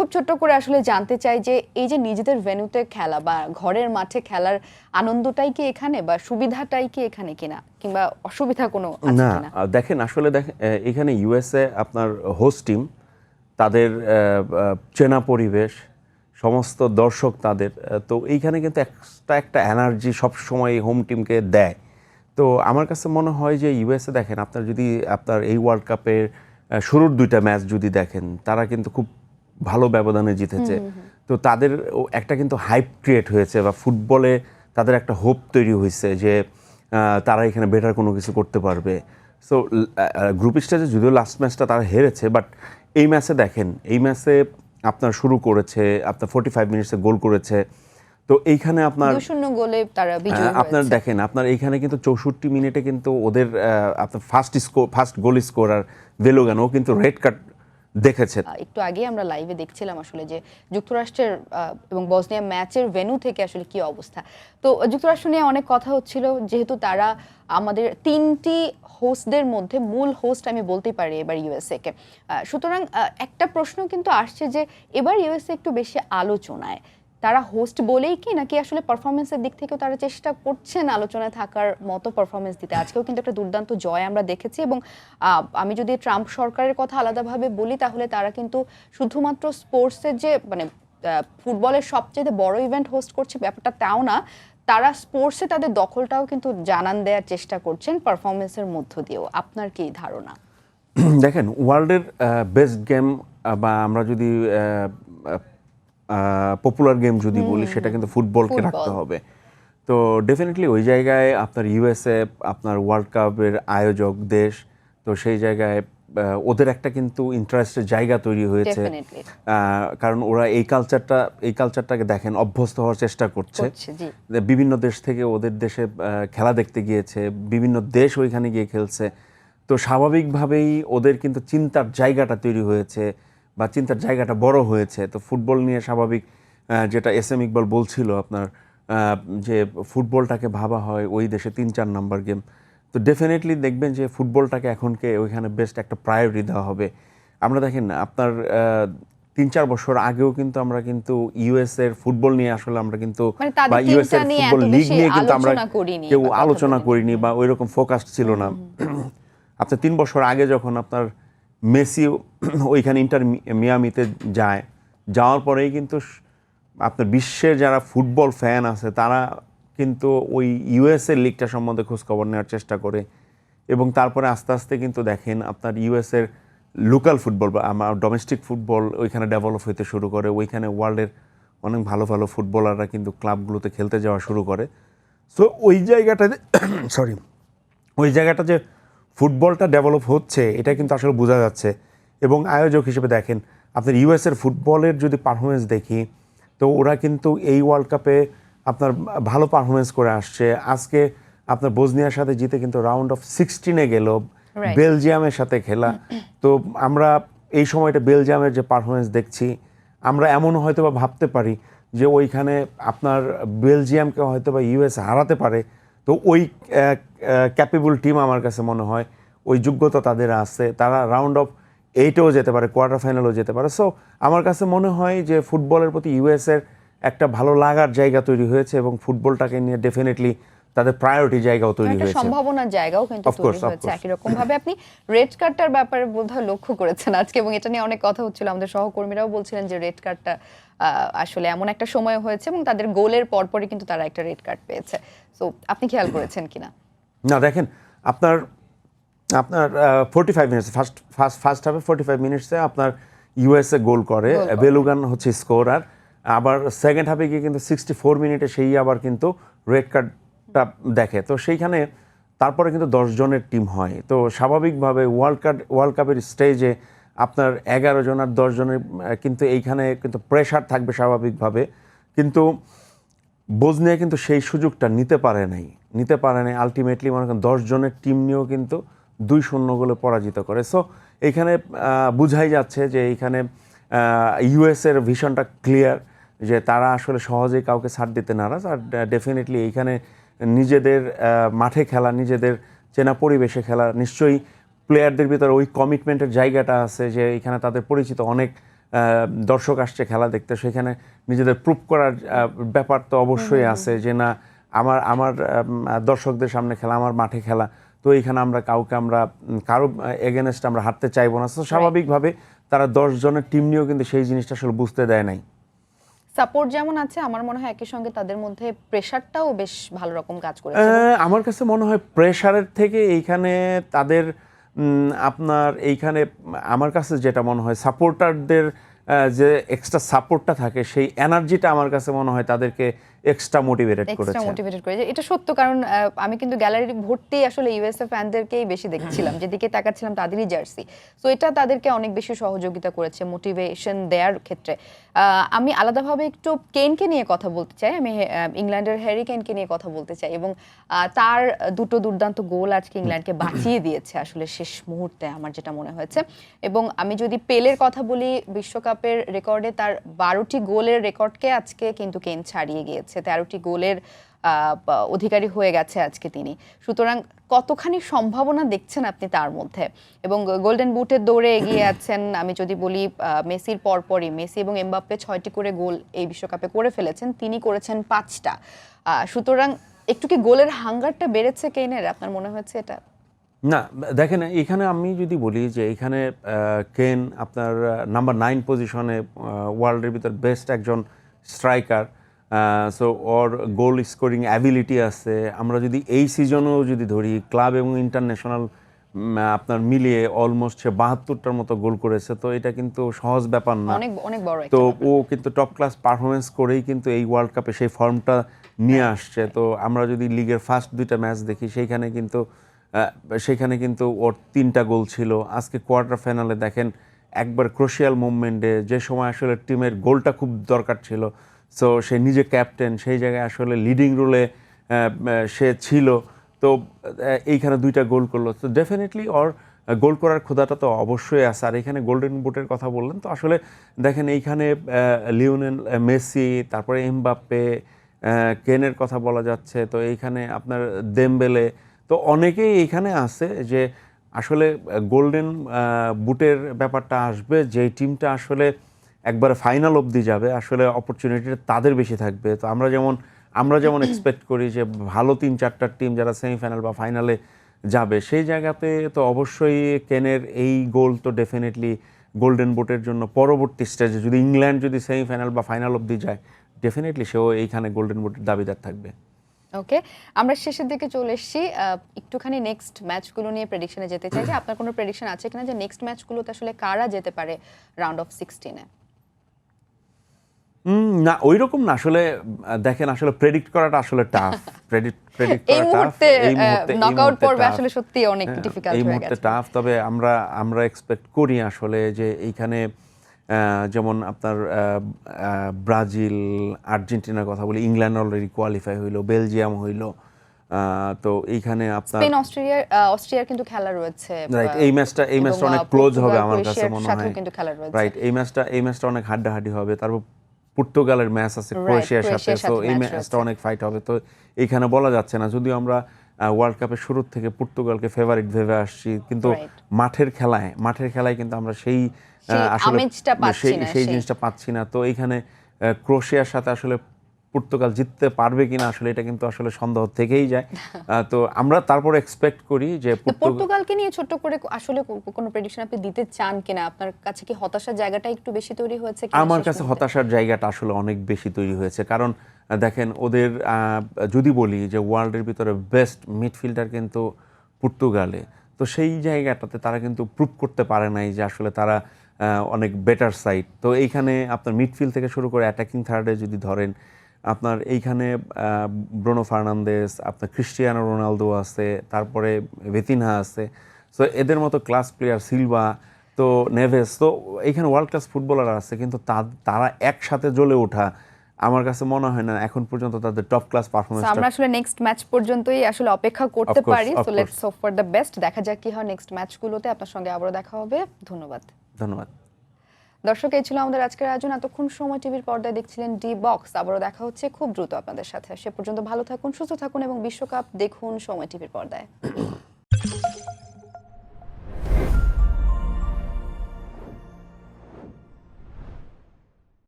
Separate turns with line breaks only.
খুব ছোট্ট করে আসলে জানতে চাই যে এই যে নিজেদের ভেন্যুতে খেলা বা ঘরের মাঠে খেলার আনন্দটাই কি এখানে, বা সুবিধাটাই কি এখানে কিনা, কিংবা অসুবিধা কোনো আছে
না
কিনা?
দেখেন আসলে এখানে ইউএসএ আপনার হোস্ট টিম, তাদের চেনা পরিবেশ, সমস্ত দর্শক তাদের, তো এইখানে কিন্তু একটা এনার্জি সবসময় হোম টিমকে দেয়। তো আমার কাছে মনে হয় যে ইউএসএ দেখেন, আপনার এই ওয়ার্ল্ড কাপের শুরুর 2টা ম্যাচ যদি দেখেন, তারা কিন্তু খুব ভালো ব্যবধানে জিতেছে। তো তাদের একটা কিন্তু হাইপ ক্রিয়েট হয়েছে, বা ফুটবলে তাদের একটা হোপ তৈরি হয়েছে যে তারা এখানে বেটার কোনো কিছু করতে পারবে। সো গ্রুপ স্টেজে যদিও লাস্ট ম্যাচটা তারা হেরেছে, বাট এই ম্যাচে দেখেন, এই ম্যাচে আপনার শুরু করেছে, আপনার 45 মিনিটসে গোল করেছে। তো এইখানে আপনার
2-0 গোলে তারা বিজয়ী
আপনার
হয়েছে।
দেখেন, আপনার এইখানে কিন্তু 64 মিনিটে কিন্তু ওদের আপনার ফার্স্ট গোল স্কোরার ভেলোগান, ও কিন্তু রেড কার্ড দেখেছে।
একটু আগে আমরা লাইভে দেখছিলাম আসলে যে যুক্তরাষ্ট্রের এবং বসনিয়া ম্যাচের ভেন্যু থেকে আসলে কি অবস্থা। তো যুক্তরাষ্ট্র নিয়ে অনেক কথা হচ্ছিল, যেহেতু তারা আমাদের 3টি হোস্টদের মধ্যে মূল হোস্ট আমি বলতেই পারি এবার ইউএসএ কে। সুতরাং একটা প্রশ্ন কিন্তু আসছে যে এবার ইউএসএ একটু বেশি আলোচনায়, তারা হোস্ট বলেই কি, নাকি আসলে পারফরমেন্সের দিক থেকেও তারা চেষ্টা করছেন আলোচনায় থাকার মতো পারফরমেন্স দিতে? আজকেও কিন্তু একটা দুর্দান্ত জয় আমরা দেখেছি, এবং আমি যদি ট্রাম্প সরকারের কথা আলাদাভাবে বলি, তাহলে তারা কিন্তু শুধুমাত্র স্পোর্টসের যে মানে ফুটবলের সবচেয়ে বড় ইভেন্ট হোস্ট করছে ব্যাপারটা তাও না, তারা স্পোর্টসে তাদের দখলটাও কিন্তু জানান দেওয়ার চেষ্টা করছেন পারফরমেন্সের মধ্য দিয়েও। আপনার কি ধারণা?
দেখেন, ওয়ার্ল্ডের বেস্ট গেম, বা আমরা যদি পপুলার গেম যদি বলি, সেটা কিন্তু ফুটবলকে রাখতে হবে। তো ডেফিনেটলি ওই জায়গায় আপনার ইউএসএ আপনার ওয়ার্ল্ড কাপের আয়োজক দেশ, তো সেই জায়গায় ওদের একটা কিন্তু ইন্টারেস্টের জায়গা তৈরি হয়েছে। কারণ ওরা এই কালচারটাকে দেখেন অভ্যস্ত হওয়ার চেষ্টা করছে। বিভিন্ন দেশ থেকে ওদের দেশে খেলা দেখতে গিয়েছে, বিভিন্ন দেশ ওইখানে গিয়ে খেলছে। তো স্বাভাবিকভাবেই ওদের কিন্তু চিন্তার জায়গাটা তৈরি হয়েছে, বা চিন্তার জায়গাটা বড় হয়েছে। তো ফুটবল নিয়ে স্বাভাবিক, যেটা এস এম ইকবাল বলছিল আপনার, যে ফুটবলটাকে ভাবা হয় ওই দেশে 3-4 নাম্বার গেম। তো ডেফিনেটলি দেখবেন যে ফুটবলটাকে এখনকে ওইখানে বেস্ট একটা প্রায়োরিটি দেওয়া হবে। আমরা দেখেন আপনার 3-4 বছর আগেও কিন্তু আমরা কিন্তু ইউএস এর ফুটবল নিয়ে আসলে আমরা কিন্তু, বা ইউএস এর ফুটবল লিগ নিয়ে কিন্তু আমরা কেউ আলোচনা করিনি, বা ওইরকম ফোকাসড ছিল না। আপনার 3 বছর আগে যখন আপনার মেসি ওইখানে ইন্টার মিয়ামিতে যাওয়ার পরেই কিন্তু আপনার বিশ্বের যারা ফুটবল ফ্যান আছে, তারা কিন্তু ওই ইউএসএর লিগটা সম্বন্ধে খোঁজখবর নেওয়ার চেষ্টা করে। এবং তারপরে আস্তে আস্তে কিন্তু দেখেন আপনার ইউএসএর লোকাল ফুটবল, বা আমার ডোমেস্টিক ফুটবল ওইখানে ডেভেলপ হতে শুরু করে। ওইখানে ওয়ার্ল্ডের অনেক ভালো ভালো ফুটবলাররা কিন্তু ক্লাবগুলোতে খেলতে যাওয়া শুরু করে। সো ওই জায়গাটাতে ওই জায়গাটা যে ফুটবলটা ডেভেলপ হচ্ছে, এটা কিন্তু আসলে বোঝা যাচ্ছে। এবং আয়োজক হিসেবে দেখেন, আপনার ইউএসএর ফুটবলের যদি পারফরমেন্স দেখি, তো ওরা কিন্তু এই ওয়ার্ল্ড কাপে আপনার ভালো পারফরমেন্স করে আসছে। আজকে আপনার বসনিয়ার সাথে জিতে কিন্তু রাউন্ড অফ 16-এ গেল, বেলজিয়ামের সাথে খেলা। তো আমরা এই সময়টা বেলজিয়ামের যে পারফরমেন্স দেখছি, আমরা এমন হয়তো বা ভাবতে পারি যে ওইখানে আপনার বেলজিয়ামকে হয়তো বা ইউএস হারাতে পারে। তো ওই ক্যাপেবল টিম আমার কাছে মনে হয়, ওই যোগ্যতা তাদের আছে, তারা রাউন্ড অফ 8-এও যেতে পারে, কোয়ার্টার ফাইনালও যেতে পারে। সো আমার কাছে মনে হয় যে ফুটবলের প্রতি ইউএসের একটা ভালো লাগার জায়গা তৈরি হয়েছে, এবং ফুটবলটাকে নিয়ে ডেফিনেটলি তাদের প্রায়োরিটি জায়গাও তৈরি হয়েছে,
সম্ভাবনার জায়গাও কিন্তু তৈরি হয়েছে। একই রকম ভাবে আপনি রেড কার্ডটার ব্যাপারে বোধহয় লক্ষ্য করেছেন আজকে, এবং এটা নিয়ে অনেক কথা হচ্ছিল, আমাদের সহকর্মীরাও বলছিলেন যে রেড কার্ডটা আসলে এমন একটা সময় হয়েছে, এবং তাদের গোলের পরপরই কিন্তু তারা একটা রেড কার্ড পেয়েছে। সো আপনি খেয়াল করেছেন কিনা?
না দেখেন, আপনার 45 মিনিটস ফার্স্ট হাফে 45 মিনিটসে আপনার ইউএসএ গোল করে, বেলুগান হচ্ছে স্কোরার। আবার সেকেন্ড হাফে গিয়ে কিন্তু 64 মিনিটে সেই আবার কিন্তু রেড কার্ডটা দেখে। তো সেইখানে তারপরে কিন্তু 10 জনের টিম হয়। তো স্বাভাবিকভাবে ওয়ার্ল্ড কাপের স্টেজে আপনার 11 জন আর 10 জনের কিন্তু এইখানে কিন্তু প্রেশার থাকবে স্বাভাবিকভাবে। কিন্তু বসনিয়া কিন্তু সেই সুযোগটা নিতে পারে নাই। আলটিমেটলি মনে করেন 10 জনের টিম নিয়েও কিন্তু 2-0 গোলে পরাজিত করে। সো এইখানে বুঝাই যাচ্ছে যে এইখানে ইউএসের ভিশনটা ক্লিয়ার, যে তারা আসলে সহজেই কাউকে ছাড় দিতে নারাজ। আর ডেফিনেটলি এইখানে নিজেদের মাঠে খেলা, নিজেদের চেনা পরিবেশে খেলা, নিশ্চয়ই প্লেয়ারদের ভিতরে ওই কমিটমেন্টের জায়গাটা আছে, যে এখানে তাদের পরিচিত অনেক দর্শক আসছে খেলা দেখতে, সেখানে নিজেদের প্রুভ করার ব্যাপার তো অবশ্যই আছে যে না আমার আমার দর্শকদের সামনে খেলা, আমার মাঠে খেলা, তো এইখানে আমরা কারো এগেনস্ট আমরা হারতে চাইবো না। তো স্বাভাবিকভাবে তারা 10 জনের টিম নিয়েও কিন্তু সেই জিনিসটা আসলে বুঝতে দেয় নাই।
সাপোর্ট যেমন আছে, আমার মনে হয় একই সঙ্গে তাদের মধ্যে প্রেশারটাও বেশ ভালো রকম কাজ করেছে।
আমার কাছে মনে হয় প্রেশারের থেকে এইখানে তাদের আপনার এইখানে আমার কাছে যেটা মনে হয় সাপোর্টারদের যে এক্সট্রা সাপোর্টটা থাকে, সেই এনার্জিটা আমার কাছে মনে হয় তাদেরকে এক্সট্রা মোটিভেটেড করেছে।
এটা সত্য, কারণ আমি কিন্তু গ্যালারি ভর্তি আসলে ইউএসএ ফ্যানদেরকেই বেশি দেখছিলাম, যেদিকে তাকাচ্ছিলাম তাদেরই জার্সি। সো এটা তাদেরকে অনেক বেশি সহযোগিতা করেছে মোটিভেশন দেওয়ার ক্ষেত্রে। আমি আলাদাভাবে একটু কেনকে নিয়ে কথা বলতে চাই। আমি ইংল্যান্ডের হ্যারি কেনকে নিয়ে কথা বলতে চাই, এবং তার দুটো দুর্দান্ত গোল আজকে ইংল্যান্ডকে বাঁচিয়ে দিয়েছে আসলে শেষ মুহূর্তে, আমার যেটা মনে হয়েছে। এবং আমি যদি পেলের কথা বলি, বিশ্বকাপের রেকর্ডে তার 12টি গোলের রেকর্ডকে আজকে কিন্তু কেন ছাড়িয়ে গিয়েছে, 13টি গোলের অধিকারী হয়ে গেছে আজকে তিনি। সুতরাং কতখানি সম্ভাবনা দেখছেন আপনি তার মধ্যে, এবং গোল্ডেন বুটের দৌড়ে এগিয়ে আছেন। আমি যদি বলি মেসির পরপরই মেসি এবং এমবাপ্পে 6টি করে গোল এই বিশ্বকাপে করে ফেলেছেন, তিনি করেছেন 5টা। সুতরাং একটু কি গোলের হাঙ্গারটা বেড়েছে কেনের, আপনার মনে হচ্ছে এটা?
না দেখেন, এখানে আমি যদি বলি যে এখানে কেন আপনার নাম্বার 9 পজিশনে ওয়ার্ল্ডের ভিতর বেস্ট একজন স্ট্রাইকার, সো ওর গোল স্কোরিং অ্যাবিলিটি আছে। আমরা যদি এই সিজনেও যদি ধরি ক্লাব এবং ইন্টারন্যাশনাল আপনার মিলিয়ে অলমোস্ট সে 72টার মতো গোল করেছে, তো এটা কিন্তু সহজ ব্যাপার না।
অনেক বড়।
তো ও কিন্তু টপ ক্লাস পারফরমেন্স করেই কিন্তু এই ওয়ার্ল্ড কাপে সেই ফর্মটা নিয়ে আসছে। তো আমরা যদি লিগের ফার্স্ট 2টা ম্যাচ দেখি, সেখানে কিন্তু ওর 3টা গোল ছিল। আজকে কোয়ার্টার ফাইনালে দেখেন একবার ক্রুশিয়াল মুভমেন্টে যে সময় আসলে টিমের গোলটা খুব দরকার ছিল, সো সে নিজে ক্যাপ্টেন, সেই জায়গায় আসলে লিডিং রোলে সে ছিল। তো এইখানে 2টা গোল করলো, তো ডেফিনেটলি ওর গোল করার ক্ষুধাটা তো অবশ্যই আছে। আর এখানে গোল্ডেন বুটের কথা বললেন, তো আসলে দেখেন এইখানে লিওনেল মেসি, তারপরে এমবাপ্পে, কেনের কথা বলা যাচ্ছে, তো এইখানে আপনার দেমবেলে, তো অনেকেই এইখানে আছে যে আসলে গোল্ডেন বুটের ব্যাপারটা আসবে যেই টিমটা আসলে একবার ফাইনাল অবধি যাবে, আসলে অপরচুনিটিটা তাদের বেশি থাকবে। তো আমরা যেমন এক্সপেক্ট করি যে ভালো 3-4টা টিম যারা সেমিফাইনাল বা ফাইনালে যাবে, সেই জায়গাতে তো অবশ্যই কেনের এই গোল তো ডেফিনেটলি গোল্ডেন বুটের জন্য পরবর্তী স্টেজে যদি ইংল্যান্ড যদি সেমিফাইনাল বা ফাইনাল অবধি যায়, ডেফিনেটলি সেও এইখানে গোল্ডেন বুটের দাবিদার থাকবে।
ওকে, আমরা শেষের দিকে চলে এসেছি। একটুখানি নেক্সট ম্যাচগুলো নিয়ে প্রেডিকশনে যেতে চাই, যে আপনার কোনো প্রেডিকশন আছে কিনা যে নেক্সট ম্যাচগুলোতে আসলে কারা যেতে পারে রাউন্ড অফ 16-এ?
না ওই রকম না আসলে। দেখেন আসলে প্রেডিক্ট করাটা আসলে টাফ।
এই মুহূর্তে নকআউট পর্বে আসলে সত্যি অনেক ডিফিকাল্ট হয়ে গেছে।
এই মুহূর্তে টাফ, তবে আমরা এক্সপেক্ট করি আসলে যে এইখানে যেমন আপনার ব্রাজিল, আর্জেন্টিনার কথা বলি, ইংল্যান্ড অলরেডি কোয়ালিফাই হইলো, বেলজিয়াম হইলো, তো এইখানে আপনার
স্পেন, অস্ট্রিয়ার কিন্তু খেলা রয়েছে।
রাইট, এই ম্যাচটা অনেক ক্লোজ হবে আমার কাছে মনে হয়।
কিন্তু খেলা রয়েছে।
রাইট, এই ম্যাচটা অনেক হাড্ডাহাড্ডি হবে। তারপর পর্তুগালের ম্যাচ আছে ক্রোয়েশিয়ার সাথে, তো এই ম্যাচটা অনেক ফাইট হবে। তো এইখানে বলা যাচ্ছে না, যদিও আমরা ওয়ার্ল্ড কাপের শুরুর থেকে পর্তুগালকে ফেভারিট ভেবে আসছি, কিন্তু মাঠের খেলায় কিন্তু আমরা সেই আসলে সেই জিনিসটা পাচ্ছি না। তো এইখানে ক্রোয়েশিয়ার সাথে আসলে পর্তুগাল জিততে পারবে কিনা, আসলে এটা কিন্তু আসলে সন্দেহ থেকেই যায়। তো আমরা তারপর এক্সপেক্ট করি যে
পর্তুগালকে নিয়ে ছোট করে আসলে কোনো প্রেডিকশন আপনি দিতে চান কিনা? আপনার কাছে কি হতাশার জায়গাটা একটু বেশি তৈরি হয়েছে কিনা?
আমার কাছে হতাশার জায়গাটা আসলে অনেক বেশি তৈরি হয়েছে, কারণ দেখেন ওদের যদি বলি যে ওয়ার্ল্ডের ভিতরে বেস্ট মিডফিল্ডার কিন্তু পর্তুগালে, তো সেই জায়গাটাতে তারা কিন্তু প্রুভ করতে পারে নাই যে আসলে তারা অনেক বেটার সাইড। তো এইখানে আপনার মিডফিল্ড থেকে শুরু করে অ্যাটাকিং থার্ডে যদি ধরেন, আপনার এইখানে ব্রুনো ফার্নান্দেস, আপনার ক্রিস্টিয়ানো রোনালদো আছে, তারপরে ভিতিনহা আছে, সো এদের মতো ক্লাস প্লেয়ার, সিলভা, তো নেভেস, তো এইখানে ওয়ার্ল্ড ক্লাস ফুটবলার আছে, কিন্তু তারা একসাথে জ্বলে ওঠা আমার কাছে মনে হয় না এখন পর্যন্ত তাদের টপ ক্লাস পারফরম্যান্স।
আমরা আসলে নেক্সট ম্যাচ পর্যন্তই আসলে অপেক্ষা করতে পারি। So let's hope for the best. দেখা যাক কি হয় নেক্সট ম্যাচগুলোতে। আপনার সঙ্গে আবারও দেখা হবে। ধন্যবাদ। দর্শক, এই ছিল আমাদের আজকের আয়োজন। এতক্ষণ সময় টিভির পর্দায় দেখছিলেন ডি বক্স। আবারও দেখা হচ্ছে খুব দ্রুত আপনাদের সাথে। সে পর্যন্ত ভালো থাকুন, সুস্থ থাকুন এবং বিশ্বকাপ দেখুন সময় টিভির পর্দায়।